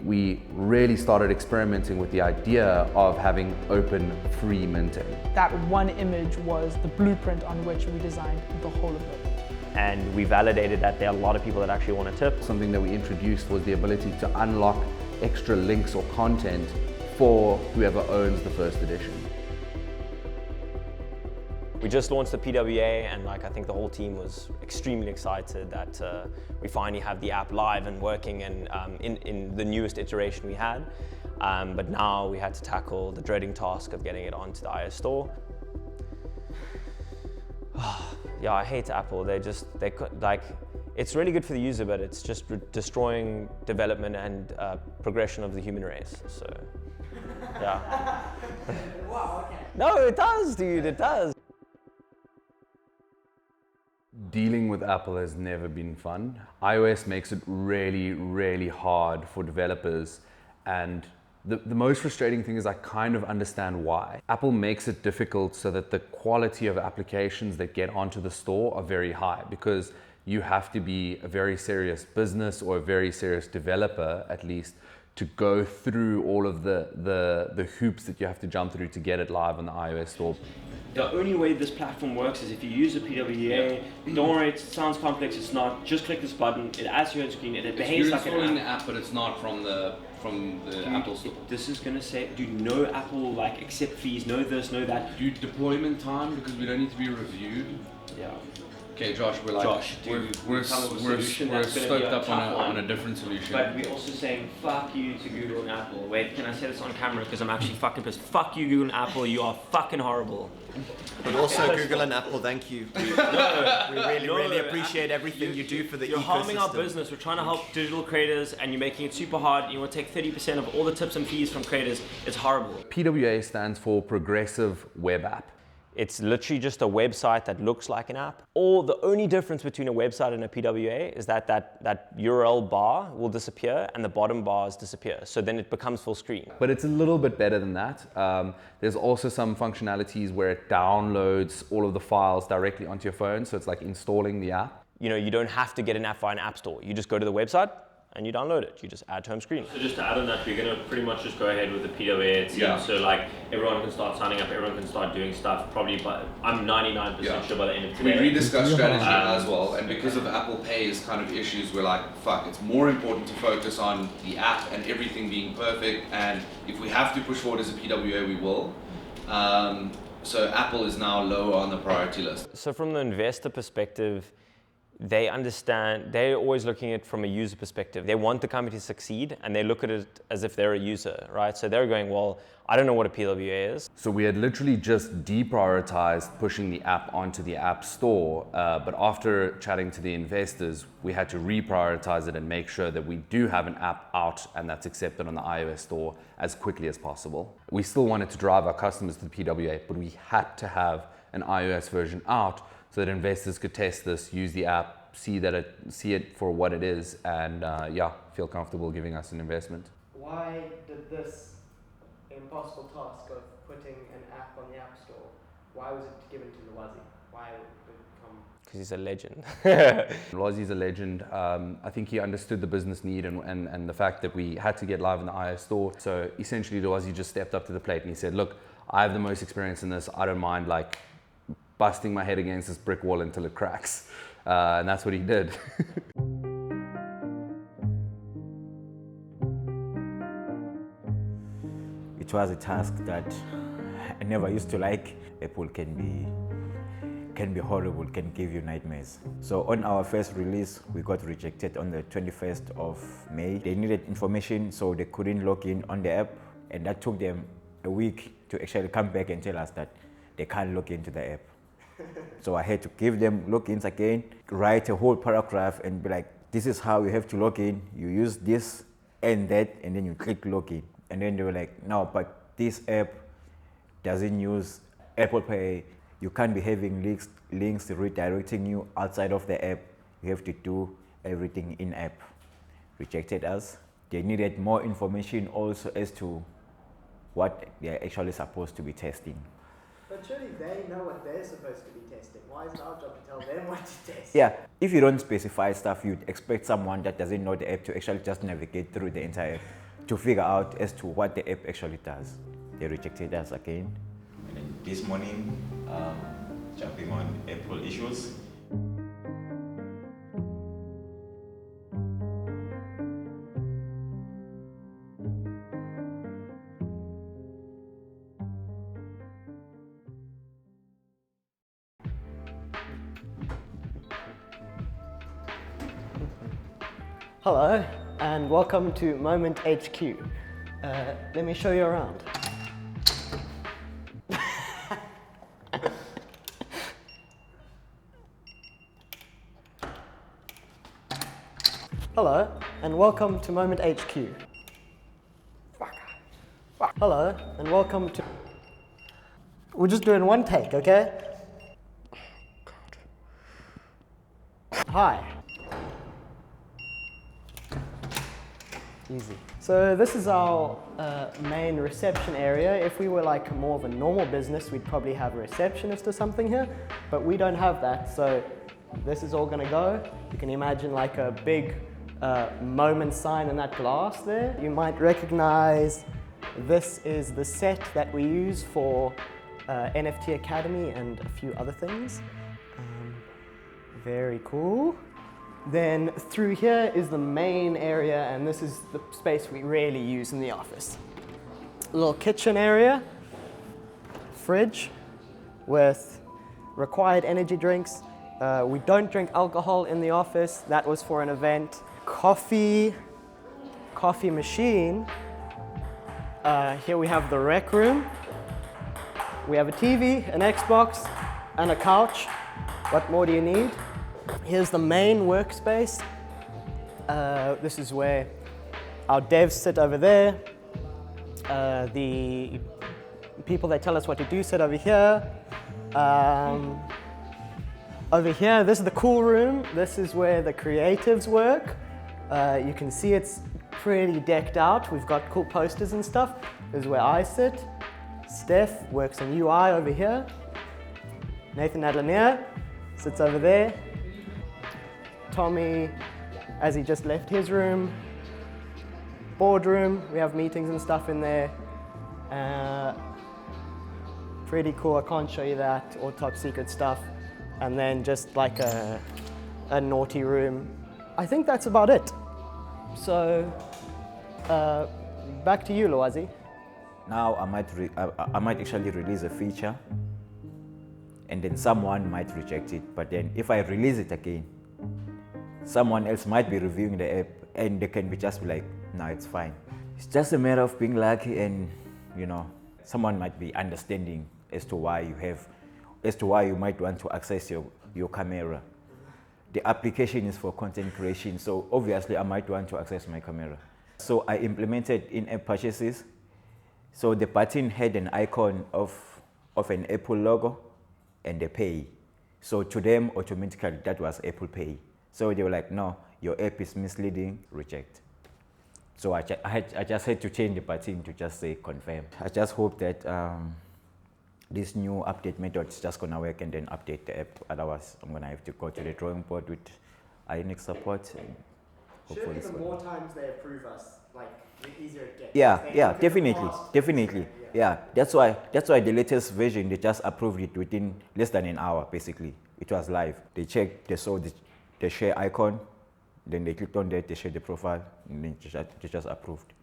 We really started experimenting with the idea of having open, free minting. That one image was the blueprint on which we designed the whole of it. And we validated that there are a lot of people that actually want to tip. Something that we introduced was the ability to unlock extra links or content for whoever owns the first edition. We just launched the PWA, and I think the whole team was extremely excited that we finally have the app live and working, and in the newest iteration we had. But now we had to tackle the dreading task of getting it onto the iOS store. Yeah, I hate Apple. It's really good for the user, but it's just destroying development and progression of the human race. So, yeah. Wow, okay. No, it does, dude. It does. Dealing with Apple has never been fun. iOS makes it really, really hard for developers, and the most frustrating thing is I kind of understand why. Apple makes it difficult so that the quality of applications that get onto the store are very high, because you have to be a very serious business or a very serious developer, at least, to go through all of the hoops that you have to jump through to get it live on the iOS store. The only way this platform works is if you use a PWA. Don't worry, it sounds complex, it's not. Just click this button, it adds to your screen, it behaves like an app. You're installing the app, but it's not from the Apple Store. This is gonna say, dude, no Apple accept fees, no this, no that. Dude, deployment time, because we don't need to be reviewed. Yeah. Okay, Josh, we're we're stoked up on a different solution. But we're also saying fuck you to Google and Apple. Wait, can I say this on camera? Because I'm actually fucking pissed. Fuck you, Google and Apple. You are fucking horrible. But also, Google and Apple, thank you. We really appreciate everything you do for the ecosystem. You're harming our business. We're trying to help digital creators, and you're making it super hard. You want to take 30% of all the tips and fees from creators. It's horrible. PWA stands for Progressive Web App. It's literally just a website that looks like an app. Or the only difference between a website and a PWA is that URL bar will disappear and the bottom bars disappear. So then it becomes full screen. But it's a little bit better than that. There's also some functionalities where it downloads all of the files directly onto your phone. So it's like installing the app. You don't have to get an app via an app store. You just go to the website and you download it. You just add to home screen. So just to add on that, we're going to pretty much just go ahead with the PWA, it seems. Yeah. So everyone can start signing up, everyone can start doing stuff, probably, but I'm 99% sure by the end of today. We rediscussed strategy as well, and because of Apple Pay's kind of issues, we're like, fuck, it's more important to focus on the app and everything being perfect, and if we have to push forward as a PWA, we will. So Apple is now lower on the priority list. So from the investor perspective, they understand, they're always looking at it from a user perspective. They want the company to succeed, and they look at it as if they're a user, right? So they're going, well, I don't know what a PWA is. So we had literally just deprioritized pushing the app onto the App Store, but after chatting to the investors, we had to reprioritize it and make sure that we do have an app out and that's accepted on the iOS store as quickly as possible. We still wanted to drive our customers to the PWA, but we had to have an iOS version out so that investors could test this, use the app, see it for what it is, and feel comfortable giving us an investment. Why did this impossible task of putting an app on the App Store, why was it given to Lwazi? Why did it come? Because he's a legend. Lwazi's a legend. I think he understood the business need and the fact that we had to get live in the iOS store. So essentially Lwazi just stepped up to the plate and he said, look, I have the most experience in this. I don't mind busting my head against this brick wall until it cracks. And that's what he did. It was a task that I never used to like. Apple can be horrible, can give you nightmares. So on our first release, we got rejected on the 21st of May. They needed information, so they couldn't log in on the app. And that took them a week to actually come back and tell us that they can't log into the app. So I had to give them logins again, write a whole paragraph and be like, this is how you have to log in. You use this and that, and then you click login. And then they were like, no, but this app doesn't use Apple Pay. You can't be having links redirecting you outside of the app. You have to do everything in app. Rejected us. They needed more information also as to what they're actually supposed to be testing. But surely they know what they're supposed to be testing. Why is it our job to tell them what to test? Yeah, if you don't specify stuff, you'd expect someone that doesn't know the app to actually just navigate through the entire app. to figure out as to what the app actually does. They rejected us again. And then this morning, jumping on April issues. Hello, and welcome to Momint HQ. Let me show you around. Hello, and welcome to Momint HQ. Hello, and welcome to... We're just doing one take, okay? Hi. Easy. So this is our main reception area. If we were like more of a normal business, we'd probably have a receptionist or something here, but we don't have that. So this is all gonna go. You can imagine like a big Momint sign in that glass there. You might recognize this is the set that we use for NFT Academy and a few other things. Very cool. Then through here is the main area, and this is the space we rarely use in the office. A little kitchen area, fridge with required energy drinks. We don't drink alcohol in the office. That was for an event. Coffee machine. Here we have the rec room. We have a TV, an Xbox, and a couch. What more do you need? Here's the main workspace. This is where our devs sit over there. The people that tell us what to do sit over here. Over here, this is the cool room. This is where the creatives work. You can see it's pretty decked out. We've got cool posters and stuff. This is where I sit. Steph works in UI over here. Nathan Adlanier sits over there. Tommy, as he just left his room. Boardroom, we have meetings and stuff in there. Pretty cool, I can't show you that, all top secret stuff. And then just like a naughty room. I think that's about it. So, back to you, Loazi. Now I might actually release a feature, and then someone might reject it. But then if I release it again, someone else might be reviewing the app, and they can be just like, no, it's fine. It's just a matter of being lucky, and someone might be understanding as to why you might want to access your camera. The application is for content creation, so obviously I might want to access my camera. So I implemented in-app purchases. So the button had an icon of an Apple logo and a pay. So to them, automatically, that was Apple Pay. So they were like, no, your app is misleading, reject. So I just had to change the button to just say confirm. I just hope that this new update method is just gonna work and then update the app. Otherwise, I'm gonna have to go to the drawing board with Ionic support. And Surely the more times they approve us, like the easier it gets. Yeah, definitely. Yeah, that's why the latest version, they just approved it within less than an hour, basically. It was live. They checked, they saw the share icon, then they clicked on that, they shared the profile, and then they just approved.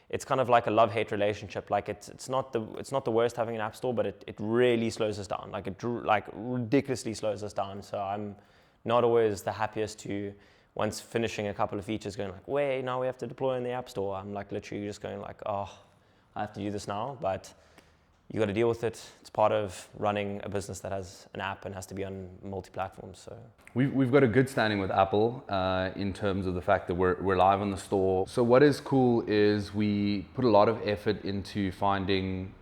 It's kind of like a love-hate relationship. Like it's not the worst having an app store, but it really slows us down. Like it ridiculously slows us down. So I'm not always the happiest to, once finishing a couple of features, going like, wait, now we have to deploy in the app store. I'm like literally just going like, oh, I have to do this now. But you got to deal with it. It's part of running a business that has an app and has to be on multi-platforms. So we've got a good standing with Apple in terms of the fact that we're live on the store. So what is cool is we put a lot of effort into finding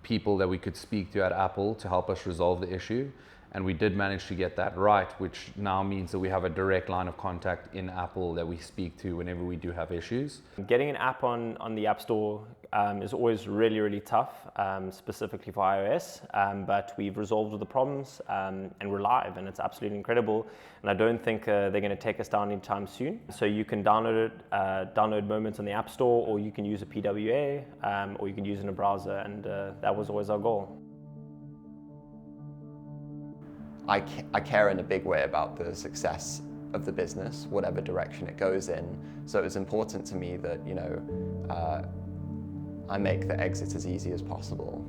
people that we could speak to at Apple to help us resolve the issue. And we did manage to get that right, which now means that we have a direct line of contact in Apple that we speak to whenever we do have issues. Getting an app on the App Store is always really, really tough, specifically for iOS, but we've resolved all the problems and we're live, and it's absolutely incredible. And I don't think they're going to take us down anytime soon. So you can download it, download Momint on the App Store, or you can use a PWA, or you can use it in a browser, and that was always our goal. I care in a big way about the success of the business, whatever direction it goes in. So it was important to me that, I make the exit as easy as possible.